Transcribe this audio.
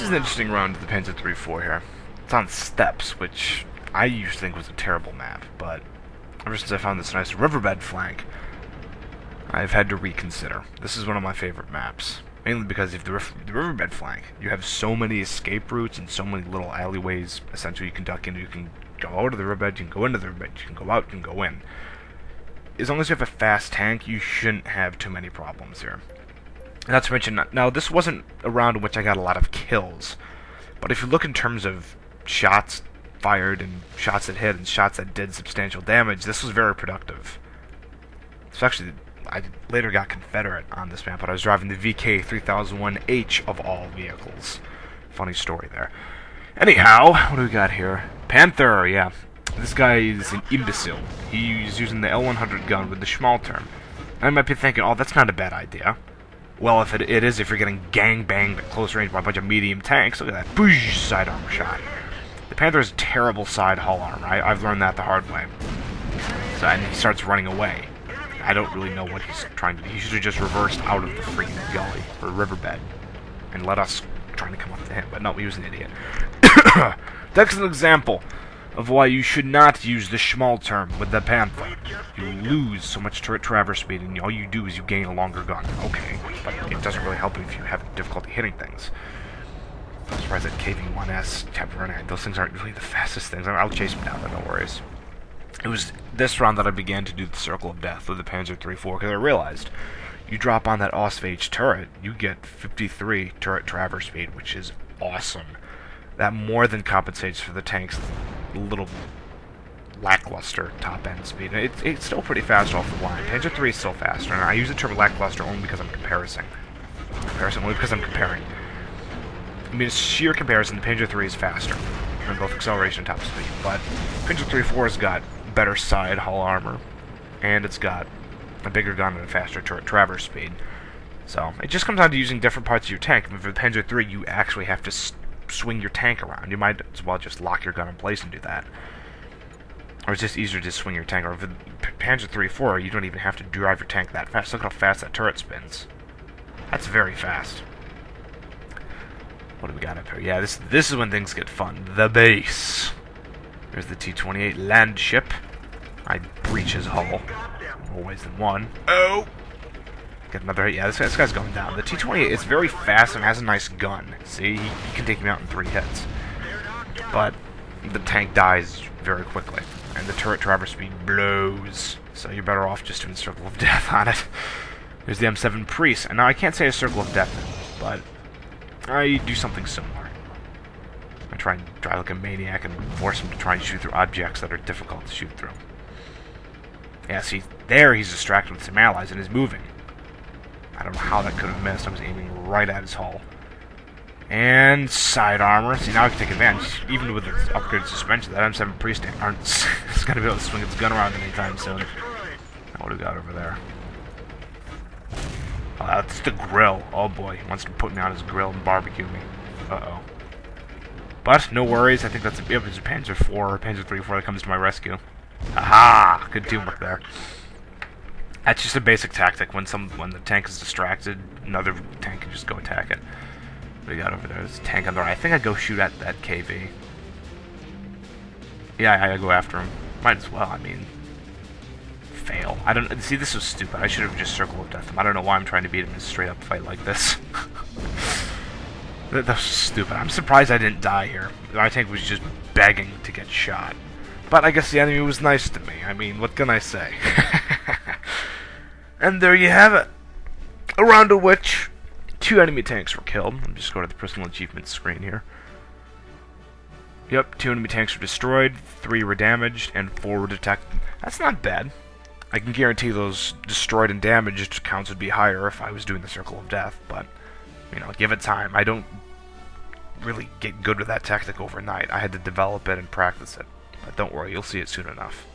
is an interesting round to the PanzerIII here. It's on steps, which I used to think was a terrible map, but ever since I found this nice riverbed flank, I've had to reconsider. This is one of my favorite maps. Mainly because if the riverbed flank, you have so many escape routes and so many little alleyways, essentially you can duck into. You can go out of the riverbed, you can go into the riverbed, you can go out, you can go in. As long as you have a fast tank, you shouldn't have too many problems here. Not to mention, now this wasn't a round in which I got a lot of kills, but if you look in terms of shots fired and shots that hit and shots that did substantial damage, this was very productive. Especially, I later got Confederate on this map, but I was driving the VK3001H of all vehicles. Funny story there. Anyhow, what do we got here? Panther, yeah. This guy is an imbecile. He's using the L100 gun with the Schmalterm. I might be thinking, oh, that's not a bad idea. Well, if it is, if you're getting gang-banged at close range by a bunch of medium tanks, look at that. Boosh! Side armor shot. The Panther has terrible side hull armor. I've learned that the hard way. So, and he starts running away. I don't really know what he's trying to do. He should have just reversed out of the freaking gully, or riverbed, and let us trying to come up to him. But no, he was an idiot. That's an example of why you should not use the Schmalterm with the Panther. You lose so much traverse speed, and all you do is you gain a longer gun. Okay, but it doesn't really help if you have difficulty hitting things. I'm surprised that KV-1S, Chapter 9, those things aren't really the fastest things. I'll chase them down, no worries. It was this round that I began to do the Circle of Death with the PanzerIII, because I realized you drop on that Osphage turret, you get 53 turret traverse speed, which is awesome. That more than compensates for the tank's little lackluster top-end speed. It's still pretty fast off the line. PanzerIII is still faster, and I use the term lackluster only because I'm comparing. I mean, it's sheer comparison, the PanzerIII is faster in both acceleration and top speed, but PanzerIII's has got better side hull armor, and it's got a bigger gun and a faster traverse speed. So, it just comes down to using different parts of your tank. I mean, for the PanzerIII, you actually have to swing your tank around. You might as well just lock your gun in place and do that. Or it's just easier to just swing your tank. Or with PanzerIII, you don't even have to drive your tank that fast. Look how fast that turret spins. That's very fast. What do we got up here? Yeah, this is when things get fun. The base. There's the T-28 land ship. I breach his hull. More ways than one. Oh! Get another hit. Yeah, this guy's going down. The T-28 is very fast and has a nice gun. See, he can take him out in 3 hits. But the tank dies very quickly, and the turret traverse speed blows. So you're better off just doing Circle of Death on it. There's the M7 Priest, and now I can't say a Circle of Death, but I do something similar. I try and drive like a maniac and force him to try and shoot through objects that are difficult to shoot through. Yeah, see, there he's distracted with some allies and is moving. I don't know how that could have missed. I was aiming right at his hull. And side armor. See, now I can take advantage. Even with the upgraded suspension, that M7 Priest aren't it's going to be able to swing its gun around anytime soon. Now, what do we got over there? Oh, that's the grill. Oh boy, he wants to put me on his grill and barbecue me. Uh-oh. But, no worries. I think that's a Panzer IV or PanzerIII that comes to my rescue. Aha! Good teamwork there. That's just a basic tactic. When the tank is distracted, another tank can just go attack it. What do we got over there? There's a tank on the right. I think I'd go shoot at that KV. Yeah, I gotta go after him. Might as well, I mean. Fail. I don't... See, this was stupid. I should have just Circle of Death him. I don't know why I'm trying to beat him in a straight-up fight like this. That was stupid. I'm surprised I didn't die here. My tank was just begging to get shot. But I guess the enemy was nice to me. I mean, what can I say? And there you have it. A round of which 2 enemy tanks were killed. Let me just go to the personal achievements screen here. Yep, 2 enemy tanks were destroyed, 3 were damaged, and 4 were detected. That's not bad. I can guarantee those destroyed and damaged counts would be higher if I was doing the Circle of Death, but, you know, give it time. I don't really get good with that tactic overnight. I had to develop it and practice it. But don't worry, you'll see it soon enough.